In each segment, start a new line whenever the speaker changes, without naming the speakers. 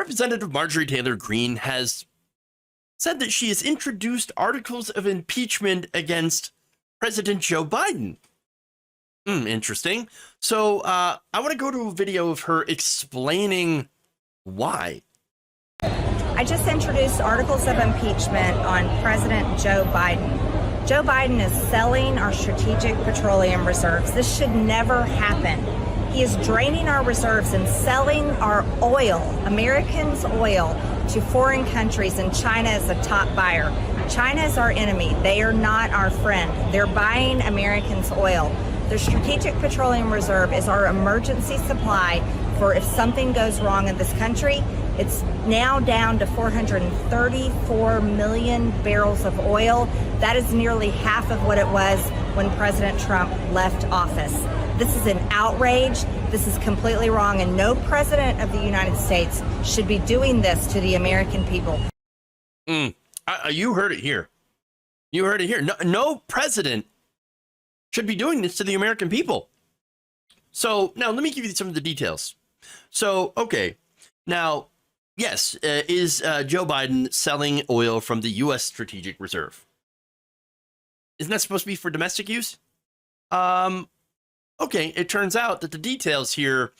Representative Marjorie Taylor Greene has said that she has introduced articles of impeachment against President Joe Biden. Interesting. So I want to go to a video of her explaining why.
I just introduced articles of impeachment on President Joe Biden. Joe Biden is selling our strategic petroleum reserves. This should never happen. He is draining our reserves and selling our oil, Americans' oil, to foreign countries, and China is a top buyer. China is our enemy. They are not our friend. They're buying Americans' oil. The Strategic Petroleum Reserve is our emergency supply for if something goes wrong in this country. It's now down to 434 million barrels of oil. That is nearly half of what it was when President Trump left office. This is an outrage. This is completely wrong, and no president of the United States should be doing this to the American people.
You heard it here. You heard it here. No president should be doing this to the American people. So now let me give you some of the details. So, okay. Now, yes, is Joe Biden selling oil from the U.S. Strategic Reserve? Isn't that supposed to be for domestic use? Okay, it turns out that the details here,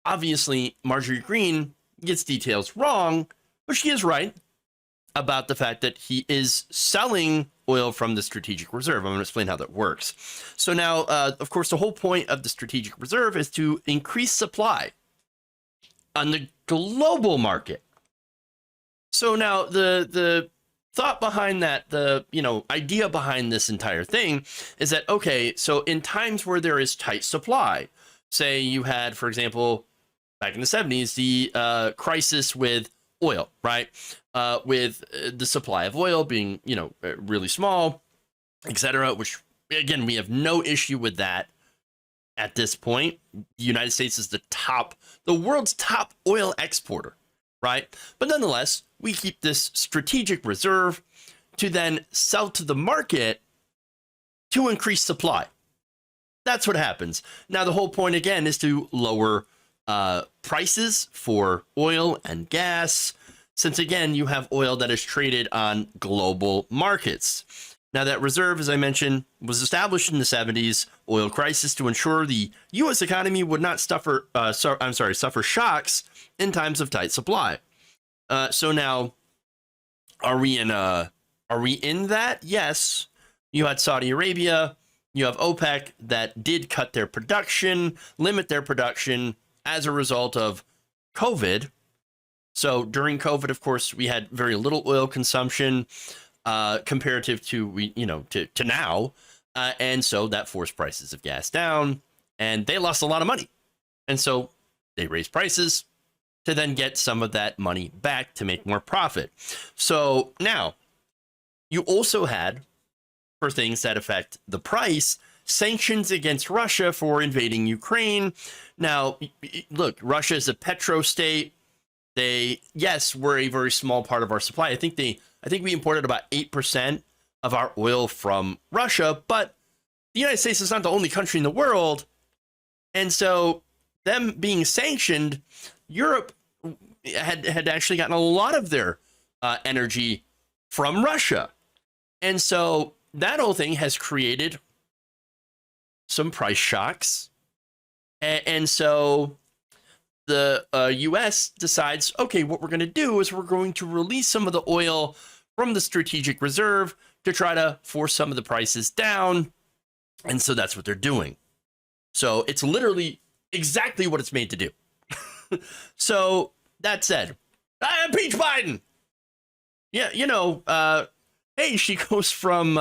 obviously, Marjorie Greene gets details wrong, but she is right about the fact that he is selling oil from the Strategic Reserve. I'm going to explain how that works. So now, of course, the whole point of the Strategic Reserve is to increase supply on the global market. So now the thought behind that, the idea behind this entire thing is that, okay, so in times where there is tight supply, say you had, for example, back in the 70s, the crisis with oil, right? With the supply of oil being, really small, etc., which, again, we have no issue with that at this point. The United States is the world's top oil exporter, right? But nonetheless, we keep this strategic reserve to then sell to the market to increase supply. That's what happens. Now, the whole point, again, is to lower prices for oil and gas, since, again, you have oil that is traded on global markets. Now, that reserve, as I mentioned, was established in the 70s oil crisis to ensure the U.S. economy would not suffer shocks in times of tight supply. So now, are we in that? Yes. You had Saudi Arabia, you have OPEC that did cut their production, limit their production as a result of COVID. So during COVID, of course, we had very little oil consumption comparative to now, and so that forced prices of gas down, and they lost a lot of money, and so they raised prices to then get some of that money back to make more profit. So now you also had, for things that affect the price, sanctions against Russia for invading Ukraine. Now, look, Russia is a petro state. They, yes, were a very small part of our supply. I think we imported about 8% of our oil from Russia, but the United States is not the only country in the world. And so them being sanctioned, Europe had actually gotten a lot of their energy from Russia. And so that whole thing has created some price shocks. And so the U.S. decides, okay, what we're going to do is we're going to release some of the oil from the Strategic Reserve to try to force some of the prices down. And so that's what they're doing. So it's literally exactly what it's made to do. So that said, I impeach Biden. Yeah, hey, she goes from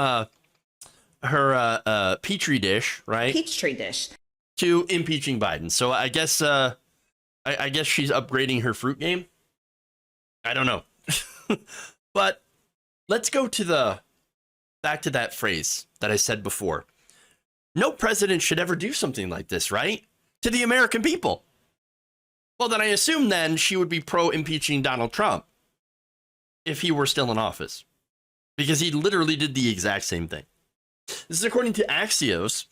her petri dish, right?
Peachtree dish.
To impeaching Biden. So I guess I guess she's upgrading her fruit game. I don't know. But let's go back to that phrase that I said before. No president should ever do something like this, right? To the American people. Well, then I assume then she would be pro-impeaching Donald Trump if he were still in office, because he literally did the exact same thing. This is according to Axios.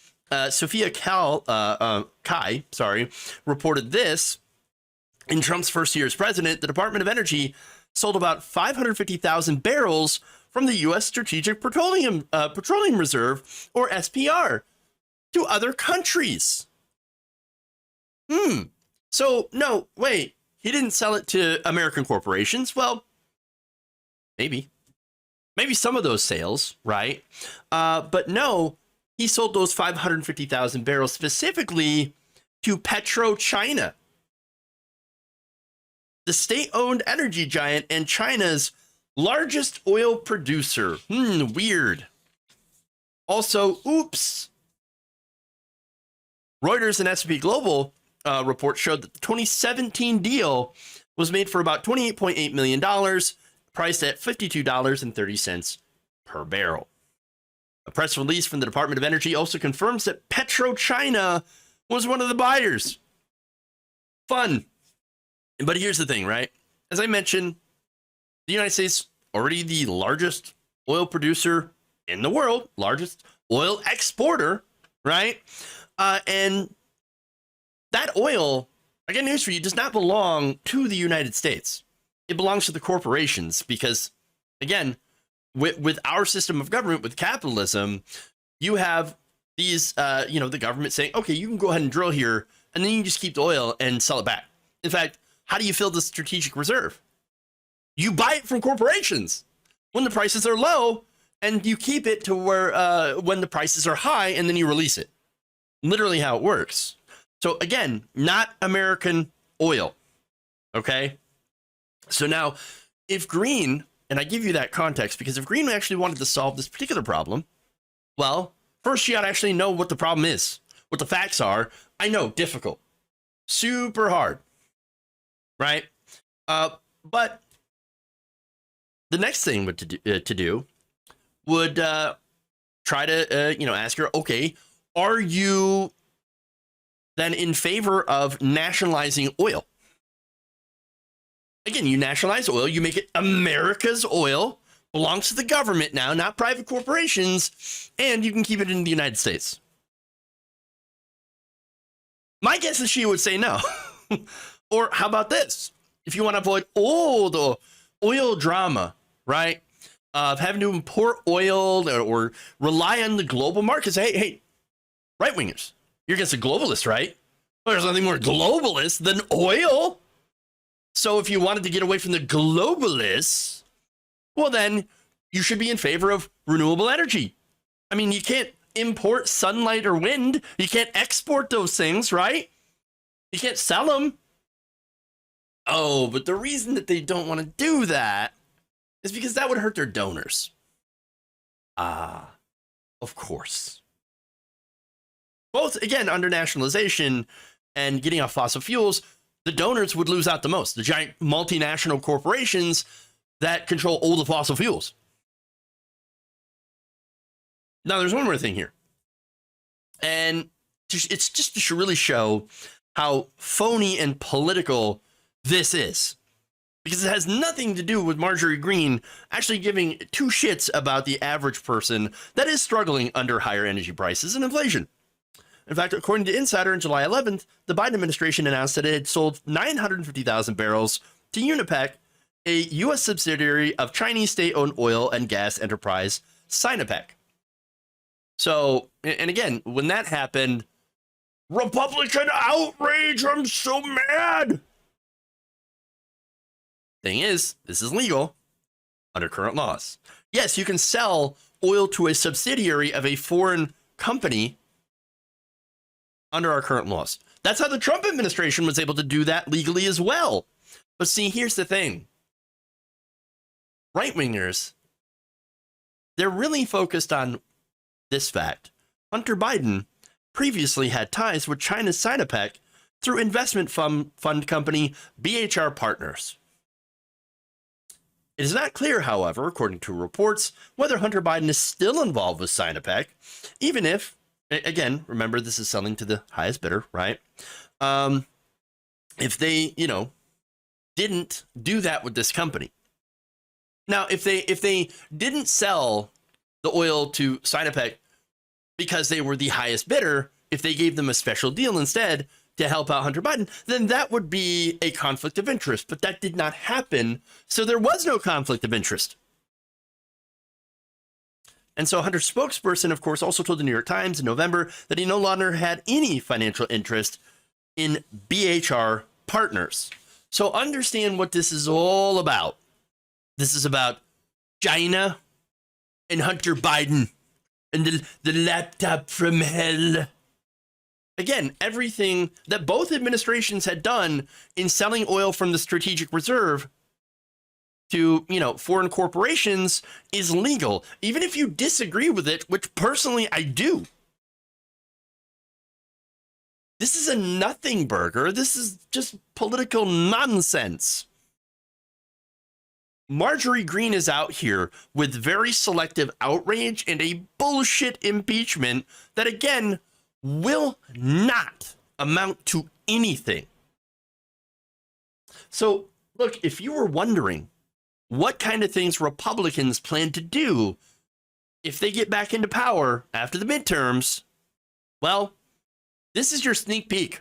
Sophia Kai reported this. In Trump's first year as president, the Department of Energy sold about 550,000 barrels from the U.S. Strategic Petroleum Reserve, or SPR, to other countries. So, no, wait, he didn't sell it to American corporations? Well, maybe some of those sales, right? But no, he sold those 550,000 barrels specifically to PetroChina, the state-owned energy giant and China's largest oil producer. Weird. Also, oops. Reuters and S&P Global report showed that the 2017 deal was made for about $28.8 million, priced at $52.30 per barrel. A press release from the Department of Energy also confirms that PetroChina was one of the buyers. Fun. But here's the thing, right? As I mentioned, the United States already the largest oil producer in the world, largest oil exporter, right? And that oil, I got news for you, does not belong to the United States. It belongs to the corporations because, again, with our system of government, with capitalism, you have these, the government saying, okay, you can go ahead and drill here, and then you can just keep the oil and sell it back. In fact, how do you fill the strategic reserve? You buy it from corporations when the prices are low, and you keep it to where when the prices are high, and then you release it. Literally how it works. So again, not American oil. Okay. So now, if Greene, and I give you that context because if Greene actually wanted to solve this particular problem, well, first you got to actually know what the problem is, what the facts are. I know, difficult, super hard, right? But the next thing to do would try to ask her, okay, are you then in favor of nationalizing oil? Again, you nationalize oil, you make it America's oil, belongs to the government now, not private corporations, and you can keep it in the United States. My guess is she would say no. Or how about this? If you want to avoid the oil drama, right, of having to import oil or rely on the global markets, hey, right-wingers, you're against the globalists, right? Well, there's nothing more globalist than oil. So if you wanted to get away from the globalists, well, then you should be in favor of renewable energy. I mean, you can't import sunlight or wind. You can't export those things, right? You can't sell them. Oh, but the reason that they don't want to do that is because that would hurt their donors. Of course. Both, again, under nationalization and getting off fossil fuels, the donors would lose out the most. The giant multinational corporations that control all the fossil fuels. Now, there's one more thing here. And it's just to really show how phony and political this is. Because it has nothing to do with Marjorie Greene actually giving two shits about the average person that is struggling under higher energy prices and inflation. In fact, according to Insider, on July 11th, the Biden administration announced that it had sold 950,000 barrels to Unipec, a U.S. subsidiary of Chinese state-owned oil and gas enterprise Sinopec. So, and again, when that happened, Republican outrage, I'm so mad. Thing is, this is legal under current laws. Yes, you can sell oil to a subsidiary of a foreign company under our current laws. That's how the Trump administration was able to do that legally as well. But see, here's the thing. Right-wingers, they're really focused on this fact. Hunter Biden previously had ties with China's Sinopec through investment fund company BHR Partners. It is not clear, however, according to reports, whether Hunter Biden is still involved with Sinopec, even if, again, remember, this is selling to the highest bidder, right? If they, didn't do that with this company. Now, if they didn't sell the oil to Sinopec because they were the highest bidder, if they gave them a special deal instead, to help out Hunter Biden, then that would be a conflict of interest. But that did not happen. So there was no conflict of interest. And so Hunter's spokesperson, of course, also told the New York Times in November that he no longer had any financial interest in BHR Partners. So understand what this is all about. This is about China and Hunter Biden and the laptop from hell. Again, everything that both administrations had done in selling oil from the strategic reserve to, foreign corporations is legal, even if you disagree with it, which personally I do. This is a nothing burger. This is just political nonsense. Marjorie Greene is out here with very selective outrage and a bullshit impeachment that, again, will not amount to anything. So, look, if you were wondering what kind of things Republicans plan to do if they get back into power after the midterms, well, this is your sneak peek.